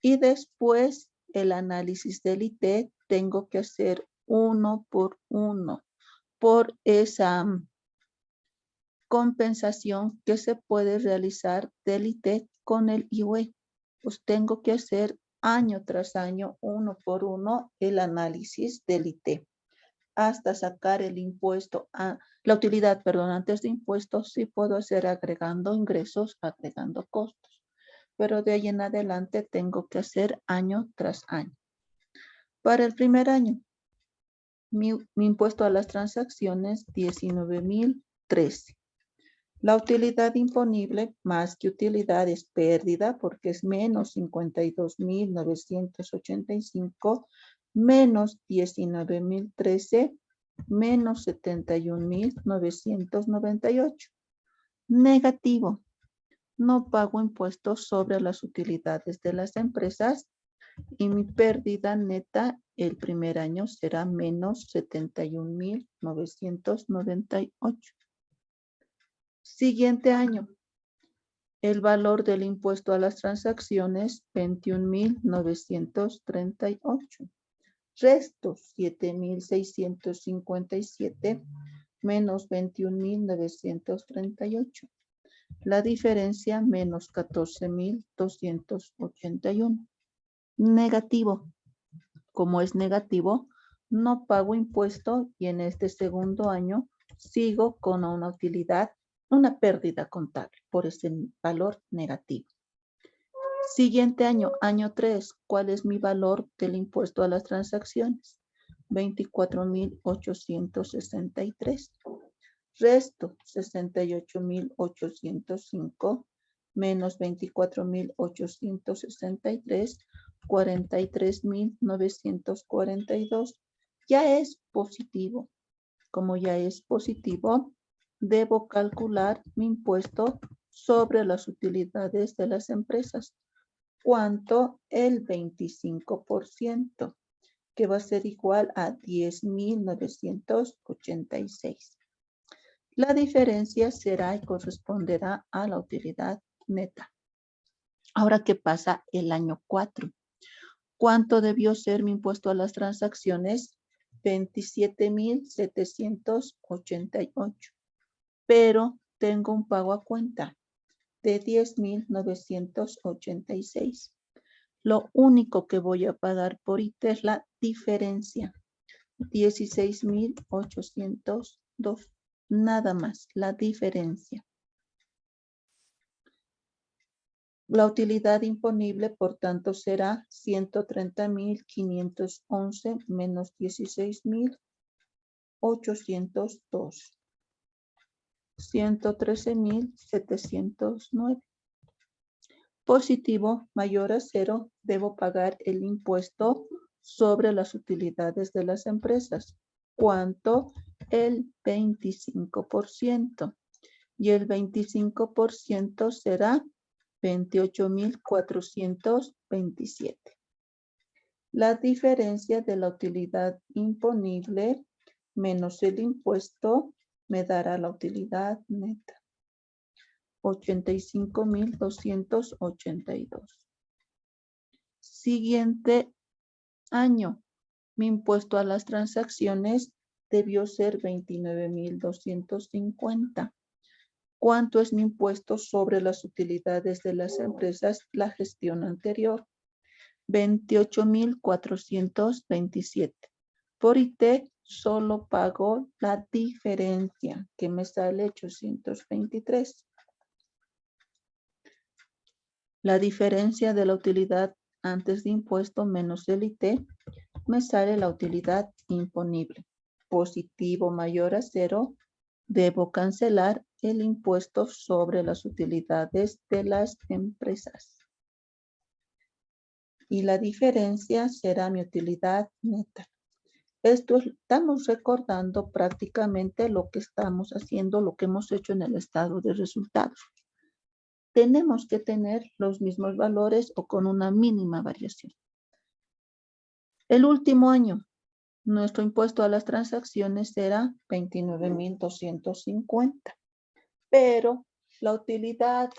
S1: Y después el análisis del IT tengo que hacer uno por uno por esa compensación que se puede realizar del IT con el IUE. Pues tengo que hacer año tras año, uno por uno, el análisis del IT hasta sacar el impuesto, la utilidad, perdón, antes de impuestos, sí puedo hacer agregando ingresos, agregando costos, pero de ahí en adelante tengo que hacer año tras año. Para el primer año, mi impuesto a las transacciones, 19,013. La utilidad imponible, más que utilidad, es pérdida porque es menos 52,985 menos 19,013 menos 71,998. Negativo. No pago impuestos sobre las utilidades de las empresas y mi pérdida neta el primer año será menos 71,998. Siguiente año. El valor del impuesto a las transacciones, 21,938. Resto, 7,657 menos 21,938. La diferencia, menos 14,281. Negativo. Como es negativo, no pago impuesto y en este segundo año sigo con una utilidad, una pérdida contable por ese valor negativo. Siguiente año, año 3, ¿cuál es mi valor del impuesto a las transacciones? 24,863. Resto, 68,805 menos 24,863, 43,942. Ya es positivo. Como ya es positivo, debo calcular mi impuesto sobre las utilidades de las empresas. ¿Cuánto? El 25%, que va a ser igual a 10.986. La diferencia será y corresponderá a la utilidad neta. Ahora, ¿qué pasa el año 4? ¿Cuánto debió ser mi impuesto a las transacciones? 27.788. Pero tengo un pago a cuenta de 10.986. Lo único que voy a pagar por IT es la diferencia. 16.802. Nada más, la diferencia. La utilidad imponible, por tanto, será 130.511 menos 16.802. 113.709. Positivo mayor a 0, debo pagar el impuesto sobre las utilidades de las empresas. ¿Cuánto? El 25%. Y el 25% será 28.427. La diferencia de la utilidad imponible menos el impuesto me dará la utilidad neta. 85.282. Siguiente año. Mi impuesto a las transacciones debió ser 29.250. ¿Cuánto es mi impuesto sobre las utilidades de las empresas la gestión anterior? 28.427. Por IT solo pago la diferencia, que me sale 823. La diferencia de la utilidad antes de impuesto menos el IT me sale la utilidad imponible. Positivo mayor a 0, debo cancelar el impuesto sobre las utilidades de las empresas. Y la diferencia será mi utilidad neta. Estamos recordando prácticamente lo que estamos haciendo, lo que hemos hecho en el estado de resultados. Tenemos que tener los mismos valores o con una mínima variación. El último año, nuestro impuesto a las transacciones será 29.250. Pero la utilidad,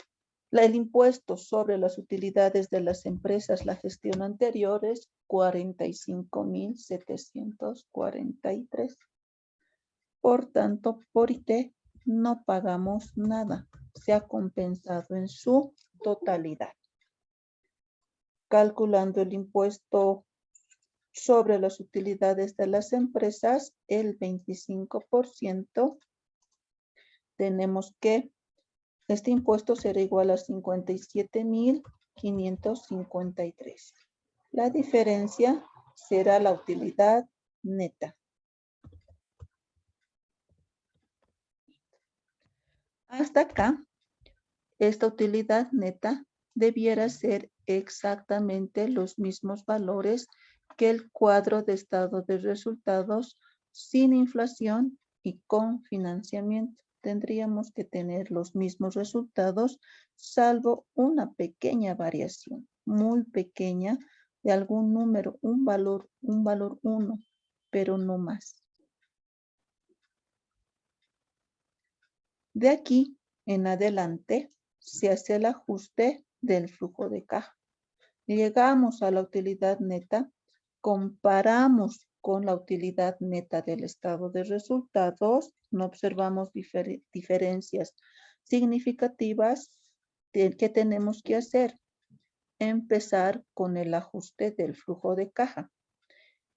S1: el impuesto sobre las utilidades de las empresas, la gestión anterior es 45.743. Por tanto, por IT no pagamos nada. Se ha compensado en su totalidad. Calculando el impuesto sobre las utilidades de las empresas, el 25%, tenemos que este impuesto será igual a 57.553. La diferencia será la utilidad neta. Hasta acá, esta utilidad neta debiera ser exactamente los mismos valores que el cuadro de estado de resultados sin inflación y con financiamiento. Tendríamos que tener los mismos resultados, salvo una pequeña variación, muy pequeña, de algún número, un valor 1, pero no más. De aquí en adelante se hace el ajuste del flujo de caja. Llegamos a la utilidad neta, comparamos con la utilidad neta del estado de resultados, no observamos diferencias significativas que tenemos que hacer. Empezar con el ajuste del flujo de caja.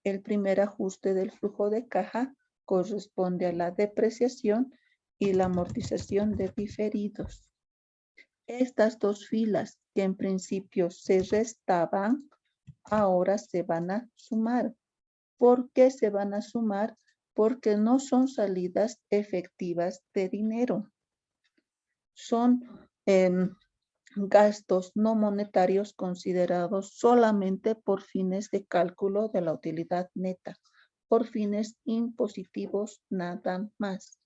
S1: El primer ajuste del flujo de caja corresponde a la depreciación y la amortización de diferidos. Estas dos filas que en principio se restaban, ahora se van a sumar. ¿Por qué se van a sumar? Porque no son salidas efectivas de dinero. Son gastos no monetarios considerados solamente por fines de cálculo de la utilidad neta, por fines impositivos nada más.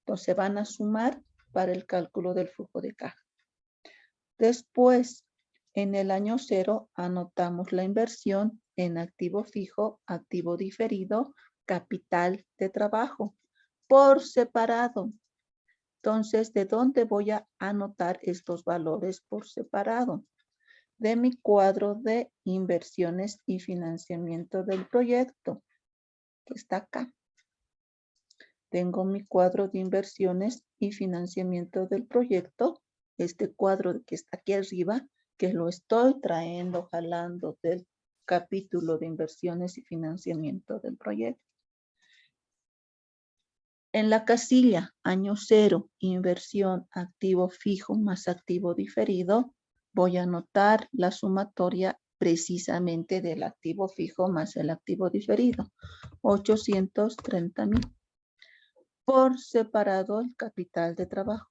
S1: Entonces van a sumar para el cálculo del flujo de caja. Después, En el año 0 anotamos la inversión en activo fijo, activo diferido, capital de trabajo, por separado. Entonces, ¿de dónde voy a anotar estos valores por separado? De mi cuadro de inversiones y financiamiento del proyecto, que está acá. Tengo mi cuadro de inversiones y financiamiento del proyecto, este cuadro que está aquí arriba, que lo estoy trayendo, jalando del capítulo de inversiones y financiamiento del proyecto. En la casilla año 0, inversión activo fijo más activo diferido, voy a anotar la sumatoria precisamente del activo fijo más el activo diferido, 830,000. Por separado el capital de trabajo,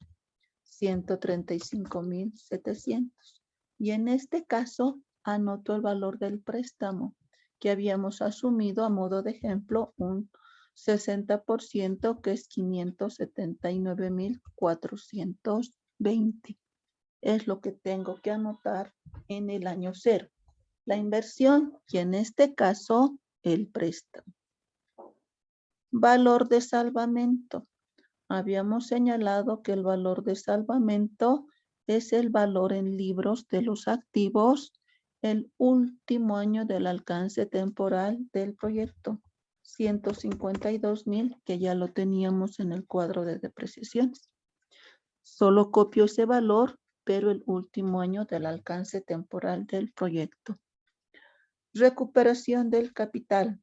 S1: 135,700. Y en este caso, anoto el valor del préstamo que habíamos asumido a modo de ejemplo, un 60%, que es 579,420. Es lo que tengo que anotar en el año 0. La inversión y en este caso, el préstamo. Valor de salvamento. Habíamos señalado que el valor de salvamento es el valor en libros de los activos el último año del alcance temporal del proyecto. 152,000, que ya lo teníamos en el cuadro de depreciaciones. Solo copio ese valor, pero el último año del alcance temporal del proyecto. Recuperación del capital.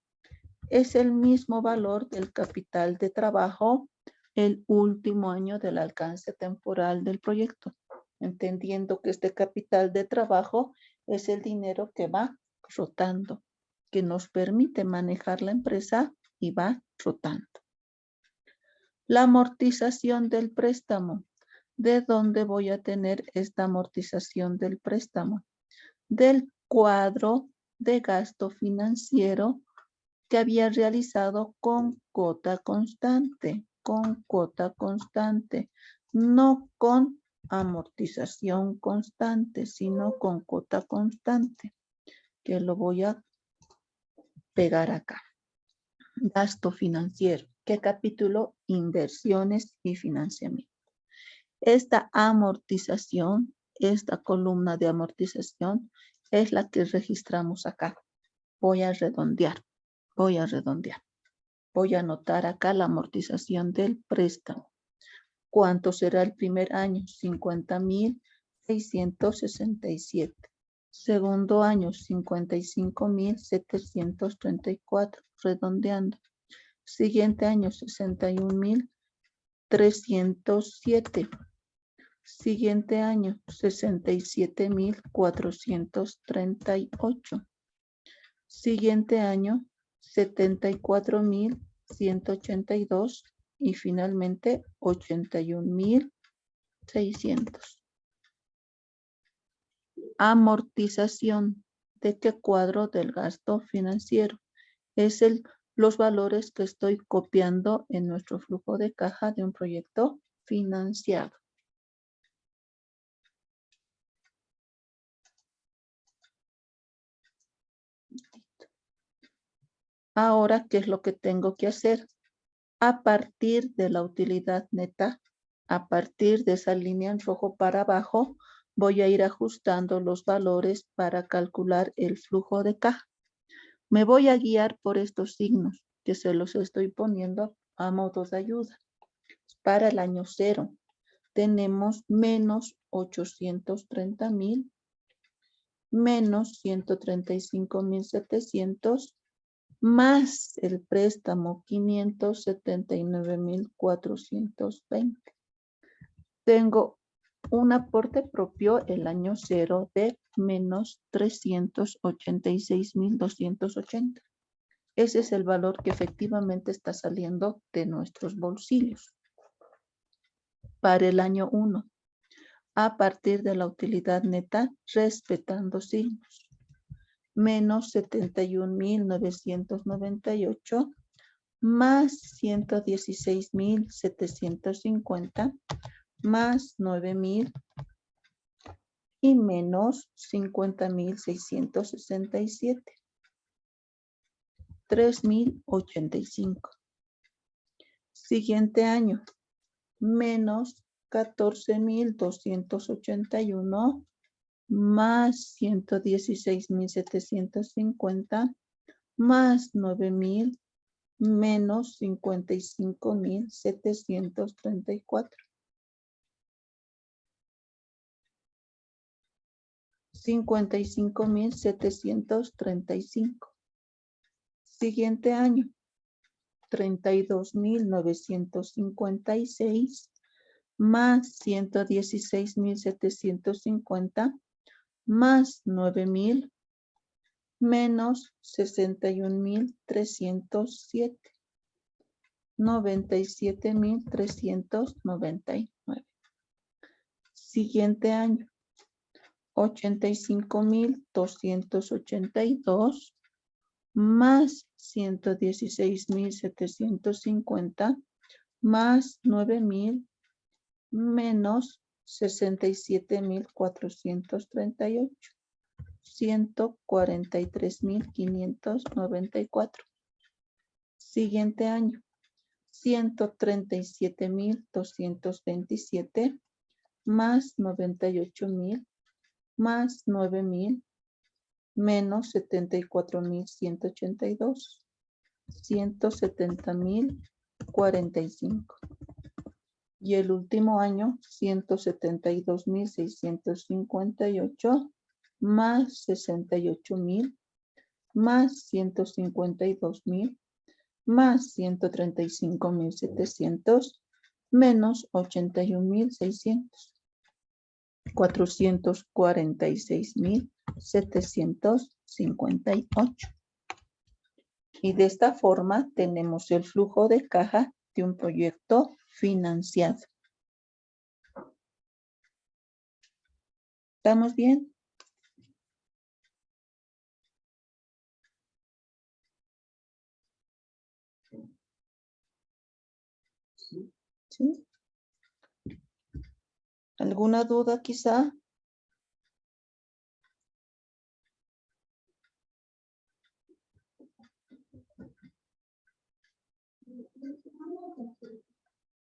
S1: Es el mismo valor del capital de trabajo el último año del alcance temporal del proyecto, entendiendo que este capital de trabajo es el dinero que va rotando, que nos permite manejar la empresa y va rotando. La amortización del préstamo. ¿De dónde voy a tener esta amortización del préstamo? Del cuadro de gasto financiero que había realizado con cuota constante, no con amortización constante, sino con cuota constante, que lo voy a pegar acá. Gasto financiero. ¿Qué capítulo? Inversiones y financiamiento. Esta amortización, esta columna de amortización es la que registramos acá. Voy a redondear. Voy a anotar acá la amortización del préstamo. ¿Cuánto será el primer año? 50,667. Segundo año, 55,734, redondeando. Siguiente año, 61,307. Siguiente año, 67,438. Siguiente año, 74,182 y finalmente 81,600. Amortización. ¿De qué cuadro? Del gasto financiero. Es los valores que estoy copiando en nuestro flujo de caja de un proyecto financiado. Ahora, ¿qué es lo que tengo que hacer? A partir de la utilidad neta, a partir de esa línea en rojo para abajo, voy a ir ajustando los valores para calcular el flujo de caja. Me voy a guiar por estos signos que se los estoy poniendo a modo de ayuda. Para el año 0 tenemos menos 830,000, menos 135,700, más el préstamo 579,420. Tengo un aporte propio el año 0 de menos 386,280. Ese es el valor que efectivamente está saliendo de nuestros bolsillos. Para el año 1, a partir de la utilidad neta, respetando signos. Menos 71,998 más 116,750 más 9,000 y menos 50,667. 3,085. Siguiente año, menos 14,281 más 116,750 más 9,000 menos 55,734. 55,735. Siguiente año, 32,956 más 116,750 más 9,000 menos 61,307. 97,399. Siguiente año, 85,282 más 116,750 más 9,000 menos 67,438. 143,594. Siguiente año, 137,227 más 98,000 más 9,000 menos 74,182. 170,045. Y el último año, 172,658 más 68,000 más 152,000 más 135,700 menos 81,600. 446,758. Y de esta forma tenemos el flujo de caja de un proyecto financiado. ¿Estamos bien? ¿Sí? ¿Alguna duda quizá?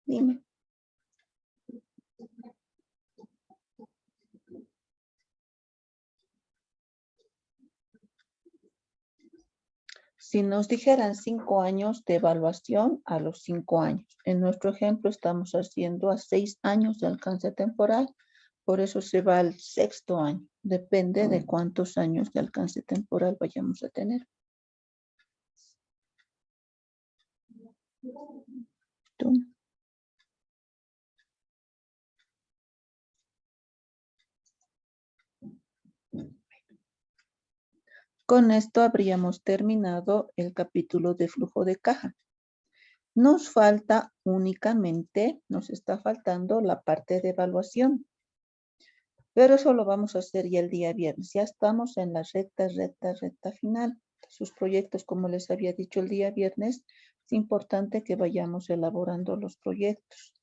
S1: Dime. Si nos dijeran 5 años de evaluación a los 5 años. En nuestro ejemplo estamos haciendo a 6 años de alcance temporal. Por eso se va al 6º año. Depende de cuántos años de alcance temporal vayamos a tener. ¿Tú? Con esto habríamos terminado el capítulo de flujo de caja. Nos falta únicamente, nos está faltando la parte de evaluación. Pero eso lo vamos a hacer ya el día viernes. Ya estamos en la recta final. Sus proyectos, como les había dicho el día viernes, es importante que vayamos elaborando los proyectos.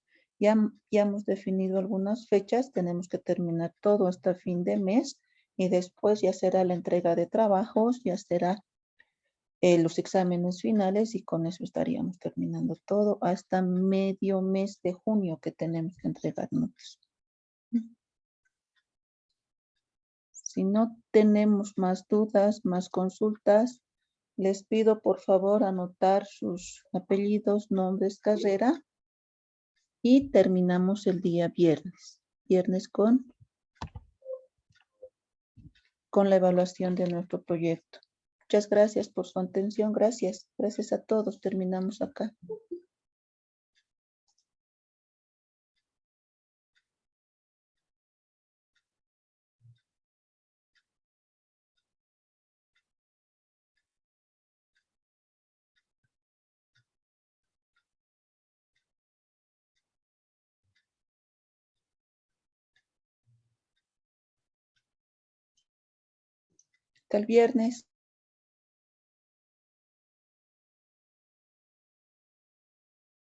S1: Ya hemos definido algunas fechas, tenemos que terminar todo hasta fin de mes y después ya será la entrega de trabajos, ya será los exámenes finales y con eso estaríamos terminando todo hasta medio mes de junio que tenemos que entregar notas. Si no tenemos más dudas, más consultas, les pido por favor anotar sus apellidos, nombres, carrera y terminamos el día viernes. Viernes con la evaluación de nuestro proyecto. Muchas gracias por su atención. Gracias. Gracias a todos. Terminamos acá. Hasta el viernes.